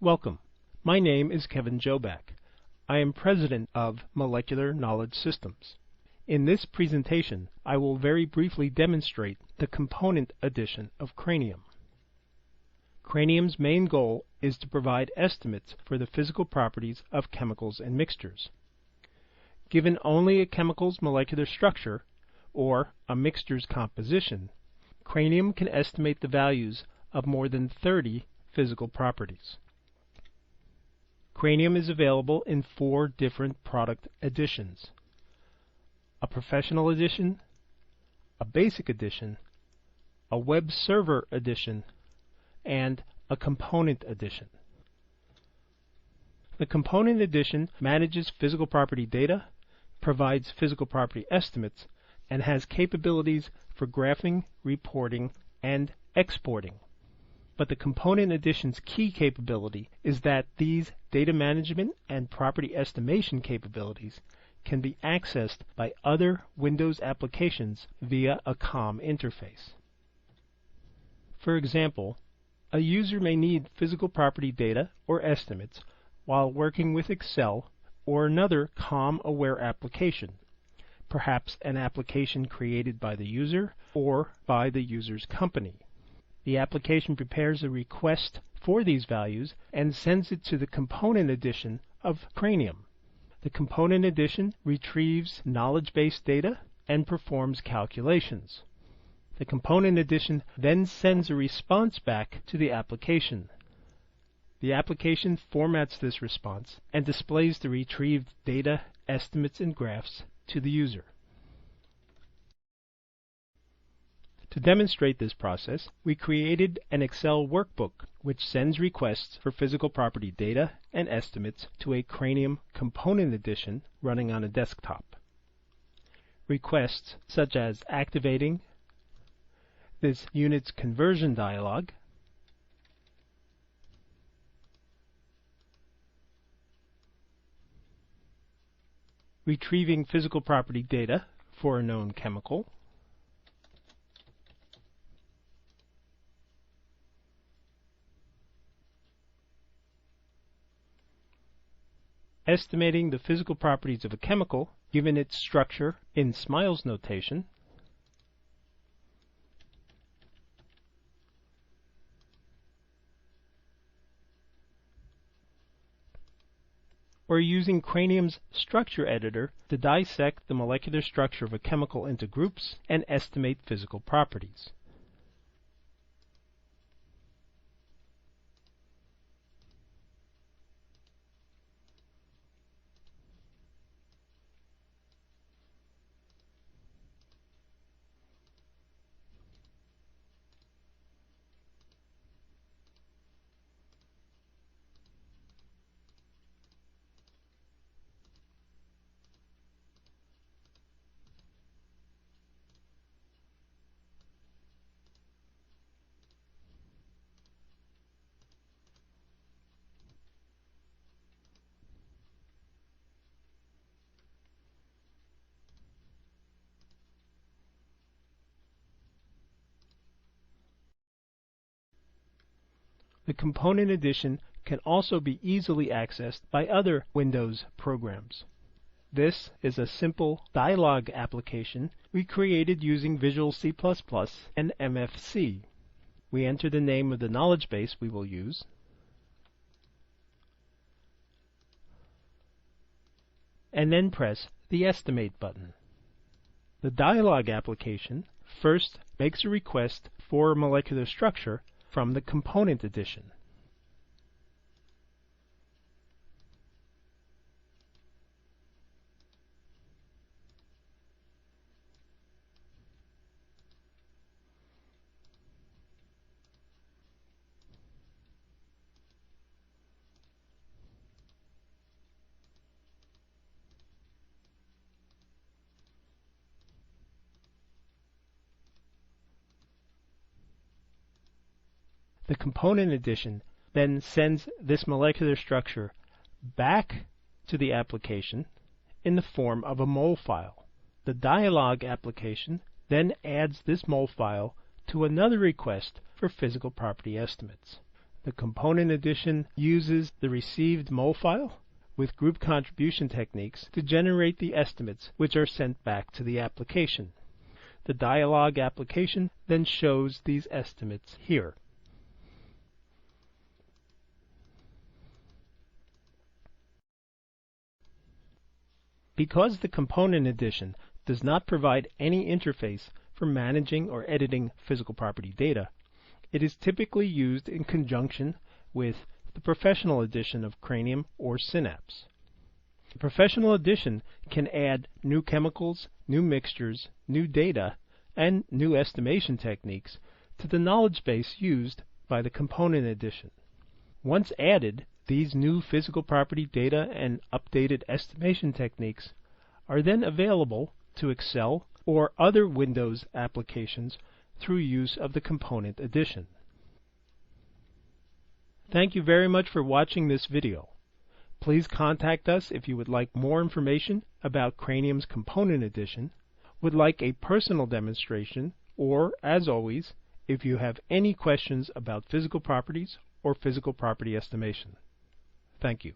Welcome. My name is Kevin Joback. I am president of Molecular Knowledge Systems. In this presentation, I will very briefly demonstrate the component addition of Cranium. Cranium's main goal is to provide estimates for the physical properties of chemicals and mixtures. Given only a chemical's molecular structure, or a mixture's composition, Cranium can estimate the values of more than 30 physical properties. Cranium is available in 4 different product editions: a professional edition, a basic edition, a web server edition, and a component edition. The component edition manages physical property data, provides physical property estimates, and has capabilities for graphing, reporting, and exporting. But the component edition's key capability is that these data management and property estimation capabilities can be accessed by other Windows applications via a COM interface. For example, a user may need physical property data or estimates while working with Excel or another COM-aware application, perhaps an application created by the user or by the user's company. The application prepares a request for these values and sends it to the component edition of Cranium. The component edition retrieves knowledge-based data and performs calculations. The component edition then sends a response back to the application. The application formats this response and displays the retrieved data, estimates, and graphs to the user. To demonstrate this process, we created an Excel workbook which sends requests for physical property data and estimates to a Cranium component edition running on a desktop. Requests such as activating this unit's conversion dialog, retrieving physical property data for a known chemical, estimating the physical properties of a chemical given its structure in Smiles notation, or using Cranium's structure editor to dissect the molecular structure of a chemical into groups and estimate physical properties. The component edition can also be easily accessed by other Windows programs. This is a simple dialog application we created using Visual C++ and MFC. We enter the name of the knowledge base we will use, and then press the Estimate button. The dialog application first makes a request for a molecular structure from the component edition. The component edition then sends this molecular structure back to the application in the form of a mol file. The dialog application then adds this mol file to another request for physical property estimates. The component edition uses the received mole file with group contribution techniques to generate the estimates which are sent back to the application. The dialog application then shows these estimates here. Because the component edition does not provide any interface for managing or editing physical property data, it is typically used in conjunction with the professional edition of Cranium or Synapse. The professional edition can add new chemicals, new mixtures, new data, and new estimation techniques to the knowledge base used by the component edition. Once added, these new physical property data and updated estimation techniques are then available to Excel or other Windows applications through use of the component edition. Thank you very much for watching this video. Please contact us if you would like more information about Cranium's component edition, would like a personal demonstration, or, as always, if you have any questions about physical properties or physical property estimation. Thank you.